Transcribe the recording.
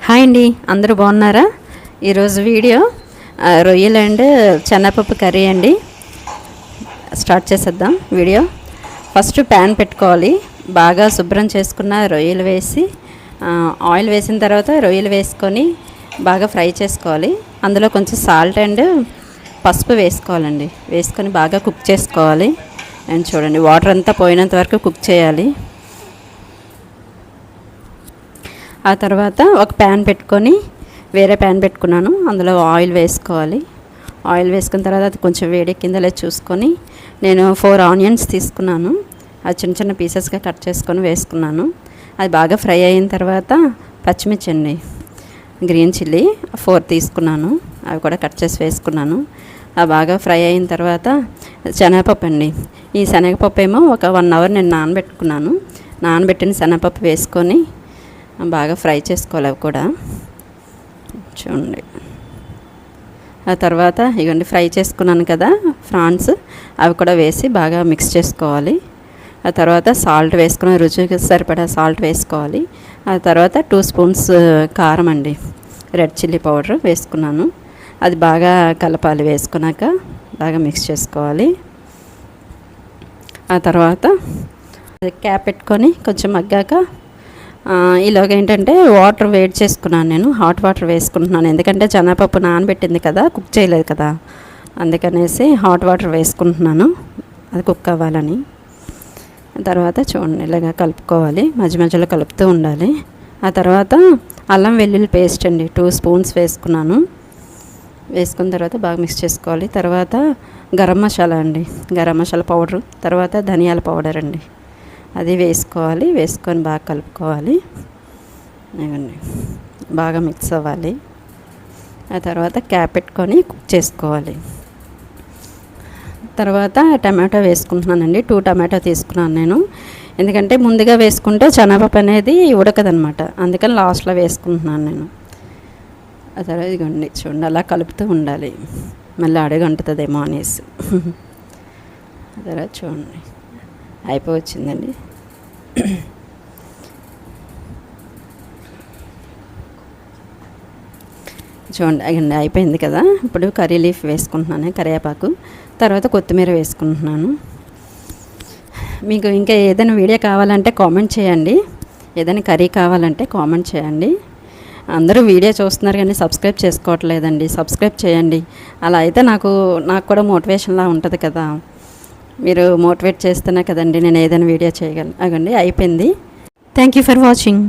Hi అండి, అందరూ బాగున్నారా? ఈరోజు వీడియో రొయ్యలు అండ్ శనగపప్పు కర్రీ అండి. స్టార్ట్ చేసేద్దాం వీడియో. ఫస్ట్ ప్యాన్ పెట్టుకోవాలి. బాగా శుభ్రం చేసుకున్న రొయ్యలు వేసి ఆయిల్ వేసిన తర్వాత రొయ్యలు వేసుకొని బాగా ఫ్రై చేసుకోవాలి. అందులో కొంచెం సాల్ట్ అండ్ పసుపు వేసుకోవాలండి. వేసుకొని బాగా కుక్ చేసుకోవాలి. అండ్ చూడండి, వాటర్ అంతా పోయినంత వరకు కుక్ చేయాలి. ఆ తర్వాత ఒక ప్యాన్ పెట్టుకొని వేరే ప్యాన్ పెట్టుకున్నాను. అందులో ఆయిల్ వేసుకోవాలి. ఆయిల్ వేసుకున్న తర్వాత అది కొంచెం వేడెక్కిందో చూసుకొని నేను 4 ఆనియన్స్ తీసుకున్నాను. అది చిన్న చిన్న పీసెస్గా కట్ చేసుకొని వేసుకున్నాను. అది బాగా ఫ్రై అయిన తర్వాత పచ్చిమిర్చి అండి, గ్రీన్ చిల్లీ 4 తీసుకున్నాను. అవి కూడా కట్ చేసి వేసుకున్నాను. అది బాగా ఫ్రై అయిన తర్వాత శనగపప్పు అండి. ఈ శనగపప్పు ఏమో ఒక 1 అవర్ నేను నానబెట్టుకున్నాను. నానబెట్టిన శనగపప్పు వేసుకొని బాగా ఫ్రై చేసుకోవాలి. అవి కూడా చూడండి. ఆ తర్వాత ఇవన్నీ ఫ్రై చేసుకున్నాను కదా ఫ్రాన్స్, అవి కూడా వేసి బాగా మిక్స్ చేసుకోవాలి. ఆ తర్వాత సాల్ట్ వేసుకుని రుచికి సరిపడా సాల్ట్ వేసుకోవాలి. ఆ తర్వాత 2 స్పూన్స్ కారం అండి, రెడ్ చిల్లీ పౌడర్ వేసుకున్నాను. అది బాగా కలపాలి. వేసుకున్నాక బాగా మిక్స్ చేసుకోవాలి. ఆ తర్వాత క్యాప్ పెట్టుకొని కొంచెం మగ్గాక ఇలాగ ఏంటంటే వాటర్ వేడి చేసుకున్నాను. నేను హాట్ వాటర్ వేసుకుంటున్నాను, ఎందుకంటే శనగపప్పు నానబెట్టింది కదా, కుక్ చేయలేదు కదా, అందుకనేసి హాట్ వాటర్ వేసుకుంటున్నాను, అది కుక్ అవ్వాలని. తర్వాత చూడండి, ఇలాగ కలుపుకోవాలి. మధ్య మధ్యలో కలుపుతూ ఉండాలి. ఆ తర్వాత అల్లం వెల్లుల్లి పేస్ట్ అండి 2 స్పూన్స్ వేసుకున్నాను. వేసుకున్న తర్వాత బాగా మిక్స్ చేసుకోవాలి. తర్వాత గరం మసాలా అండి, గరం మసాలా పౌడరు, తర్వాత ధనియాల పౌడర్ అండి, అది వేసుకోవాలి. వేసుకొని బాగా కలుపుకోవాలి. ఇవ్వండి, బాగా మిక్స్ అవ్వాలి. ఆ తర్వాత క్యాప్ పెట్టుకొని కుక్ చేసుకోవాలి. తర్వాత టమాటో వేసుకుంటున్నానండి. 2 టమాటో తీసుకున్నాను నేను, ఎందుకంటే ముందుగా వేసుకుంటే శనగపప్పు అనేది ఉడకదనమాట, అందుకని లాస్ట్లో వేసుకుంటున్నాను నేను. ఆ తర్వాత ఇదిగోండి చూడండి, అలా కలుపుతూ ఉండాలి, మళ్ళీ అడుగంటుతుందేమో అనేసి. ఆ తర్వాత చూడండి, అయిపోవచ్చిందండి. చూడండి, అయిపోయింది కదా. ఇప్పుడు కర్రీ లీఫ్ వేసుకుంటున్నాను, కరివేపాకు, తర్వాత కొత్తిమీర వేసుకుంటున్నాను. మీకు ఇంకా ఏదైనా వీడియో కావాలంటే కామెంట్ చేయండి, ఏదైనా కర్రీ కావాలంటే కామెంట్ చేయండి. అందరూ వీడియో చూస్తున్నారు కానీ సబ్స్క్రైబ్ చేసుకోవట్లేదండి, సబ్స్క్రైబ్ చేయండి. అలా అయితే నాకు కూడా మోటివేషన్లా ఉంటుంది కదా, మీరు మోటివేట్ చేస్తేనే కదండి నేను ఏదైనా వీడియో చేయగలను. అగండి అయిపోయింది. Thank you for watching.